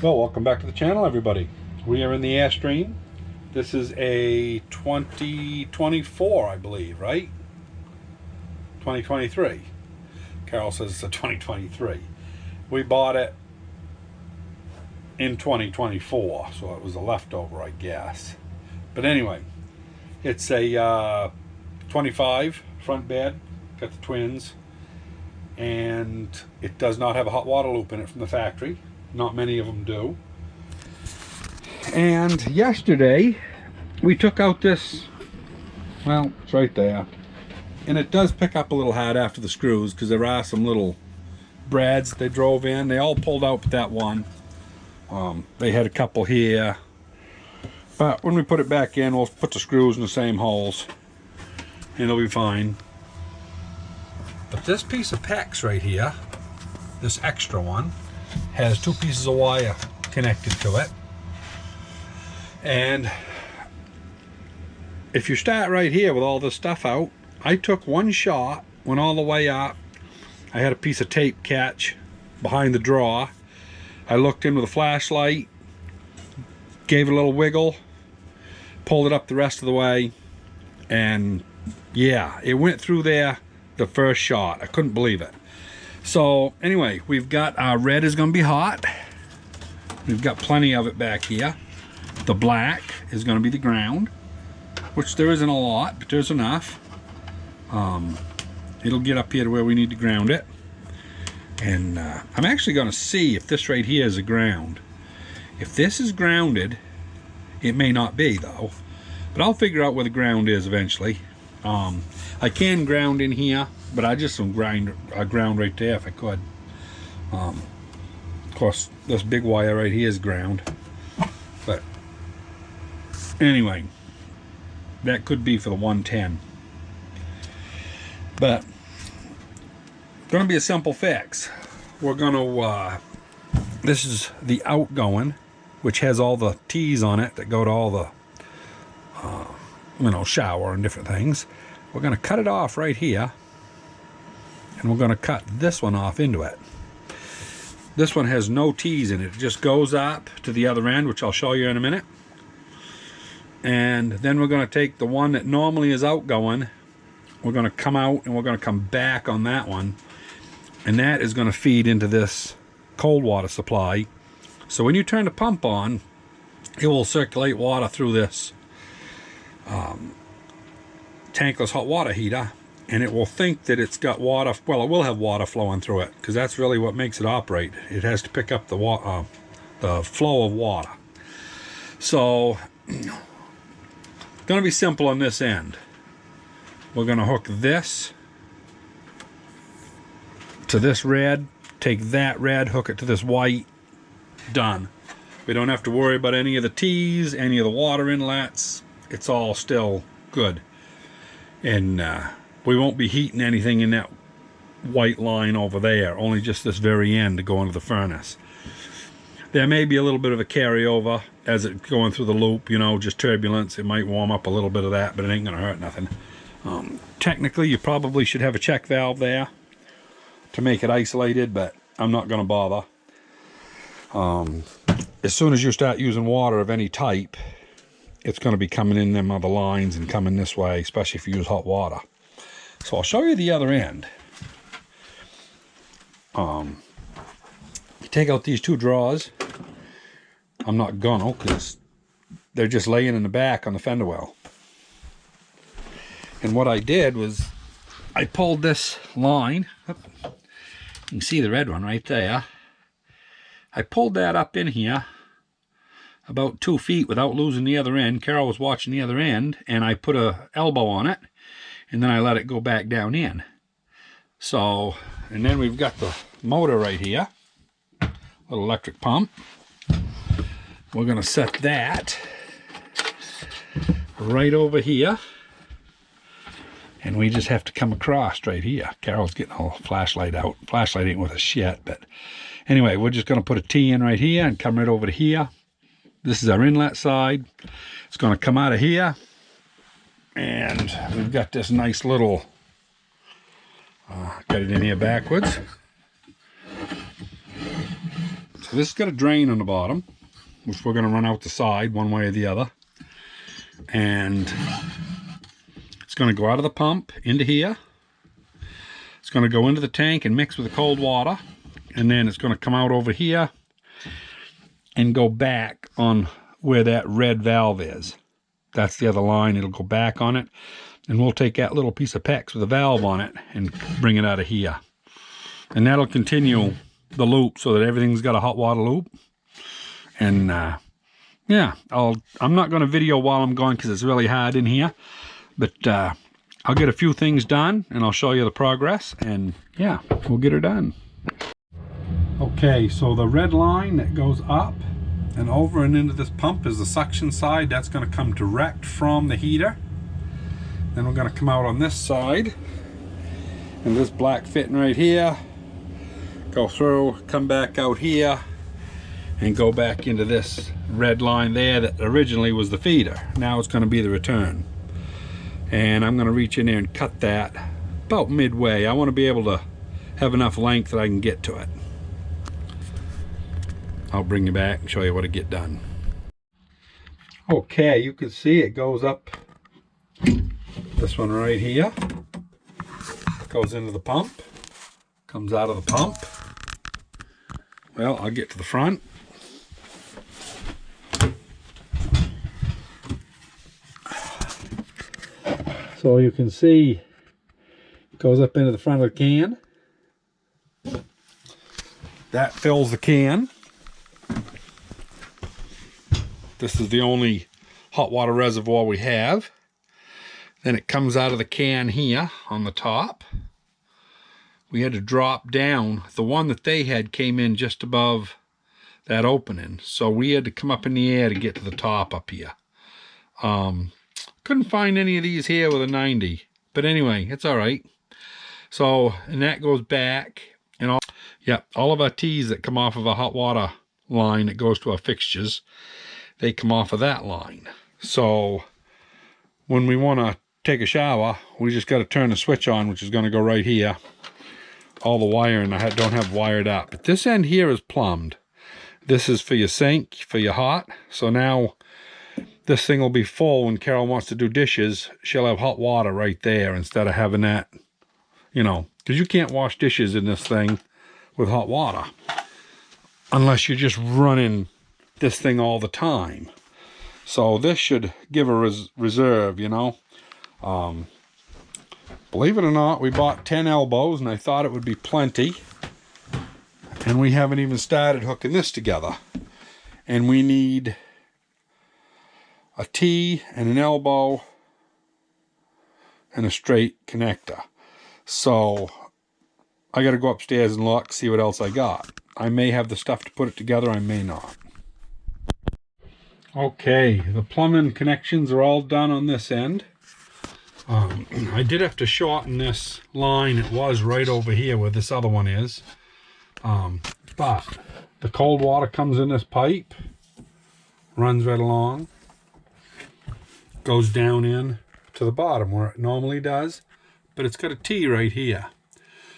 Well, welcome back to the channel, everybody. We are in the Airstream. This is a 2024, I believe, right? 2023. Carol says it's a 2023. We bought it in 2024, so it was a leftover, I guess. But anyway, it's a 25 front bed, got the twins, and it does not have a hot water loop in it from the factory. Not many of them do. And yesterday we took out this, well, it's right there, and it does pick up a little hard after the screws because there are some little brads they drove in. They all pulled out but that one. They had a couple here, but when we put it back in, we'll put the screws in the same holes and it'll be fine. But this piece of PEX right here, this extra one, has two pieces of wire connected to it. And if you start right here with all this stuff out, I took one shot, went all the way up. I had a piece of tape catch behind the drawer. I looked in with a flashlight, gave it a little wiggle, pulled it up the rest of the way, and yeah, it went through there the first shot. I couldn't believe it. So anyway, we've got our red is going to be hot. We've got plenty of it back here. The black is going to be the ground, which there isn't a lot, but there's enough. It'll get up here to where we need to ground it. And I'm actually going to see if this right here is a ground. If this is grounded, it may not be though, but I'll figure out where the ground is eventually. I can ground in here, but I just ground right there if I could. Of course, this big wire right here is ground. But anyway, that could be for the 110. But going to be a simple fix. We're going to, this is the outgoing, which has all the T's on it that go to all the, you know, shower and different things. We're going to cut it off right here, and we're going to cut this one off into it. This one has no T's in it. It just goes up to the other end, which I'll show you in a minute. And then we're going to take the one that normally is outgoing. We're going to come out and we're going to come back on that one. And that is going to feed into this cold water supply. So when you turn the pump on, it will circulate water through this tankless hot water heater, and it will think that it's got water. Well, it will have water flowing through it because that's really what makes it operate. It has to pick up the flow of water. So going to be simple on this end. We're going to hook this to this red, take that red, hook it to this white. Done. We don't have to worry about any of the T's, any of the water inlets. It's all still good. And we won't be heating anything in that white line over there, only just this very end to go into the furnace. There may be a little bit of a carryover as it's going through the loop, you know, just turbulence. It might warm up a little bit of that, but it ain't going to hurt nothing. Technically, you probably should have a check valve there to make it isolated, but I'm not going to bother. As soon as you start using water of any type, it's going to be coming in them other lines and coming this way, especially if you use hot water. So I'll show you the other end. You take out these two drawers. I'm not gonna, because they're just laying in the back on the fender well. And what I did was I pulled this line. You can see the red one right there. I pulled that up in here about 2 feet without losing the other end. Carol was watching the other end, and I put a elbow on it, and then I let it go back down in. So, and then we've got the motor right here, little electric pump. We're going to set that right over here, and we just have to come across right here. Carol's getting a flashlight out. Flashlight ain't with us yet, but anyway, we're just going to put a T in right here and come right over to here. This is our inlet side. It's going to come out of here, and we've got this nice little, got it in here backwards. So this has got a drain on the bottom, which we're going to run out the side one way or the other. And it's going to go out of the pump into here. It's going to go into the tank and mix with the cold water. And then it's going to come out over here and go back on where that red valve is. That's the other line. It'll go back on it. And we'll take that little piece of PEX with a valve on it and bring it out of here. And that'll continue the loop so that everything's got a hot water loop. And yeah, I'm not going to video while I'm going because it's really hard in here. But I'll get a few things done and I'll show you the progress. And yeah, we'll get her done. Okay, so the red line that goes up and over and into this pump is the suction side. That's going to come direct from the heater. Then we're going to come out on this side, and this black fitting right here, go through, come back out here, and go back into this red line there that originally was the feeder. Now it's going to be the return. And I'm going to reach in there and cut that about midway. I want to be able to have enough length that I can get to it. I'll bring you back and show you what I get done. Okay, you can see it goes up this one right here. Goes into the pump, comes out of the pump. Well, I'll get to the front. So you can see it goes up into the front of the can. That fills the can. This is the only hot water reservoir we have. Then it comes out of the can here on the top. We had to drop down. The one that they had came in just above that opening. So we had to come up in the air to get to the top up here. Couldn't find any of these here with a 90. But anyway, it's all right. So, and that goes back. And all of our tees that come off of a hot water line that goes to our fixtures, they come off of that line. So when we want to take a shower, we just got to turn the switch on, which is going to go right here. All the wiring I don't have wired up. But this end here is plumbed. This is for your sink, for your hot. So now this thing will be full when Carol wants to do dishes. She'll have hot water right there instead of having that, you know, because you can't wash dishes in this thing with hot water unless you're just running this thing all the time. So this should give a reserve, you know. Believe it or not, we bought 10 elbows and I thought it would be plenty. And we haven't even started hooking this together. And we need a T and an elbow and a straight connector. So I got to go upstairs and look, see what else I got. I may have the stuff to put it together, I may not. Okay, the plumbing connections are all done on this end. I did have to shorten this line. It was right over here where this other one is. But the cold water comes in this pipe, runs right along, goes down in to the bottom where it normally does, but it's got a T right here.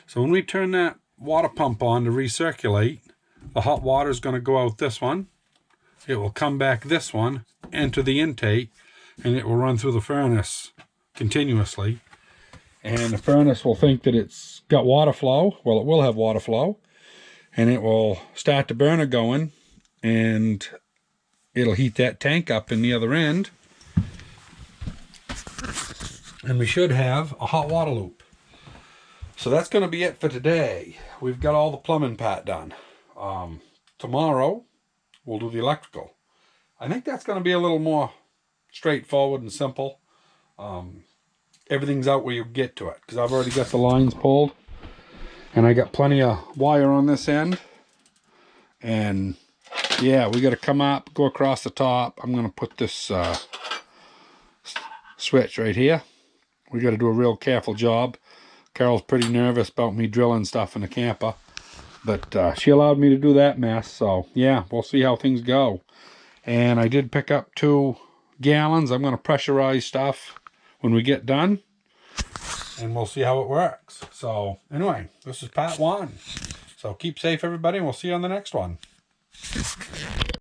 So when we turn that water pump on to recirculate, the hot water is going to go out this one. It will come back this one, enter the intake, and it will run through the furnace continuously. And the furnace will think that it's got water flow. Well, it will have water flow. And it will start the burner going, and it'll heat that tank up in the other end. And we should have a hot water loop. So that's going to be it for today. We've got all the plumbing part done. Tomorrow, we'll do the electrical. I think that's going to be a little more straightforward and simple. Everything's out where you get to it, because I've already got the lines pulled. And I got plenty of wire on this end. And yeah, we got to come up, go across the top. I'm going to put this switch right here. We got to do a real careful job. Carol's pretty nervous about me drilling stuff in the camper. But she allowed me to do that mess. So yeah, we'll see how things go. And I did pick up 2 gallons. I'm going to pressurize stuff when we get done. And we'll see how it works. So anyway, this is part 1. So keep safe, everybody, and we'll see you on the next one.